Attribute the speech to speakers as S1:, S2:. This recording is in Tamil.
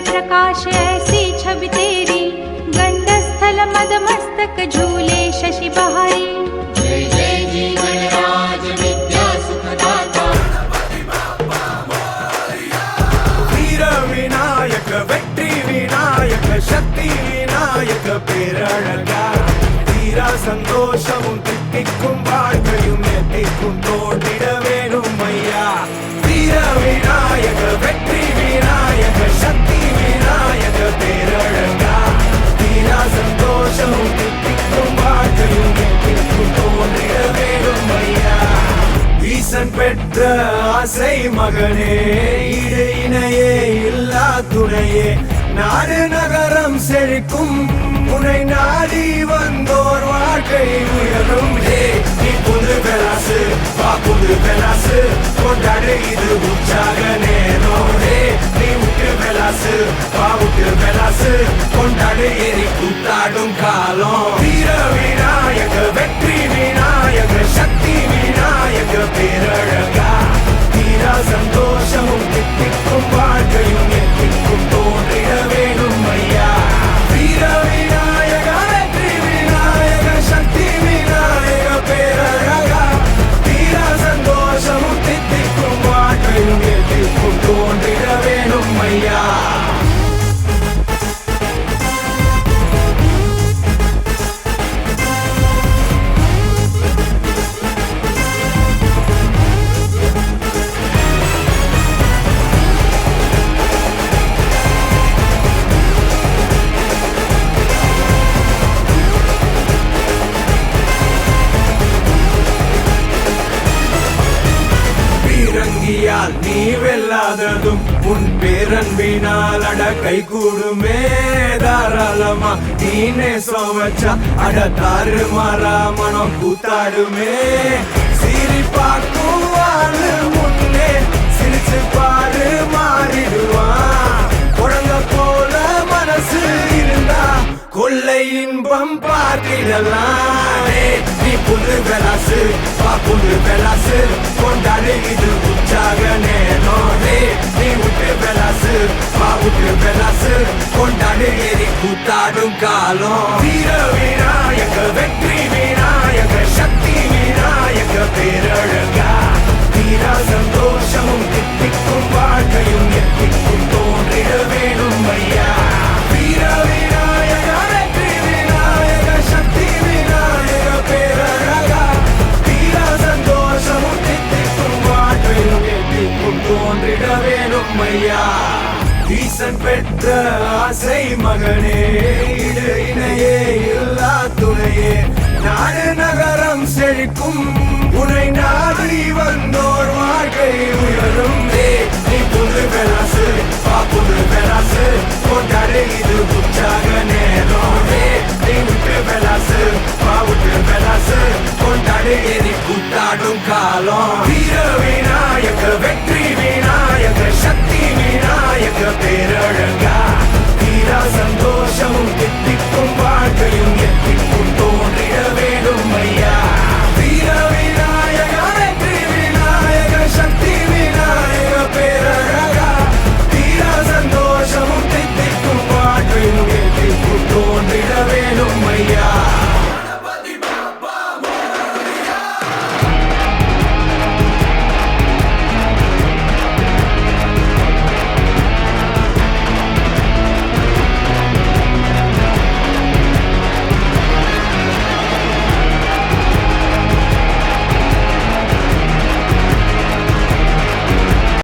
S1: प्रकाश ऐसी छवि तेरी, गंडस्थल मदमस्तक झूले शशि बहारी।
S2: जय जय जीवनराज विद्या सुखदाता,
S3: वीर विनायक வெற்றி விநாயக சக்தி விநாயக பேரழகா, தீரா சந்தோஷமும் தித்திக்கும் வாழ்க்கையும் எத்திக்கும் தோன்றிட வேணும் ஐயா. வீர விநாயக வெற்றி விநாயக சக்தி விநாயக பேரழகா, தீரா சந்தோஷமும் தித்திக்கும் வாழ்க்கையும் எத்திக்கும் தோன்றிட வேணும் ஐயா. ஈசன் பெற்ற ஆசை மகனே, ஈடு இணையே இல்லா துணையே, நாடு நகரம் செழிக்கும் உனை நாடி வந்தோர் வாழ்க்கை உயரும். நீ புது பெலாசு வா புது பெலாசு, கொண்டாடு இது உற்சாக நேரம். நீ விட்டு பெலாசு வா விட்டு பெலாசு, கொண்டாடு எரி கூத்தாடும் காலம். வீர விநாயக வெற்றி விநாயக சக்தி விநாயக பேரழகா, தீரா சந்தோஷமும் தித்திக்கும் வாழ்க்கையும் எத்திக்கும் தோன்றிட வேணும் ஐயா. வீர விநாயக வெற்றி விநாயக சக்தி விநாயக பேரழகா, தீரா சந்தோஷமும் தித்திக்கும் வாழ்க்கையும் எத்திக்கும் தோன்றிட வேணும் ஐயா. பீரங்கியால் நீ வெல்லாததும் உன் பேரன்பினால் அட கை கூடுமே. தாராளமா நீனே சோவச்சா அட தாறு மாறா மனம் கூத்தாடுமே. சீரி பார்க்கும் வாழு முன்னே சிரிச்சு பாரு மாறிடுவான். குழந்தை போல மனசு இருந்தா கொள்ளை இன்பம் பார்த்திடலாம். நீ புது பெலாசு வா புது பெலாசு, கொண்டாடு இது உற்சாக நேரம். நீ விட்டு பெலாசு வா விட்டு பெலாசு, கொண்டாடு எரி கூத்தாடும் காலம். வீர விநாயக வெற்றி விநாயக சக்தி விநாயக பேரழகா, தீரா சந்தோஷமும் தித்திக்கும் வாழ்க்கையும் எத்திக்கும் தோன்றிட வேணும் ஐயா. வீர விநாயக வெற்றி விநாயக சக்தி விநாயக பேரழகா, தீரா சந்தோஷமும் தித்திக்கும் வாழ்க்கையும் எத்திக்கும் தோன்றிட வேணும் ஐயா. ஈசன் பெற்ற ஆசை மகனே, ஈடு இணையே இல்லா துணையே, நாடு நகரம் செழிக்கும் உனை நாடி வந்த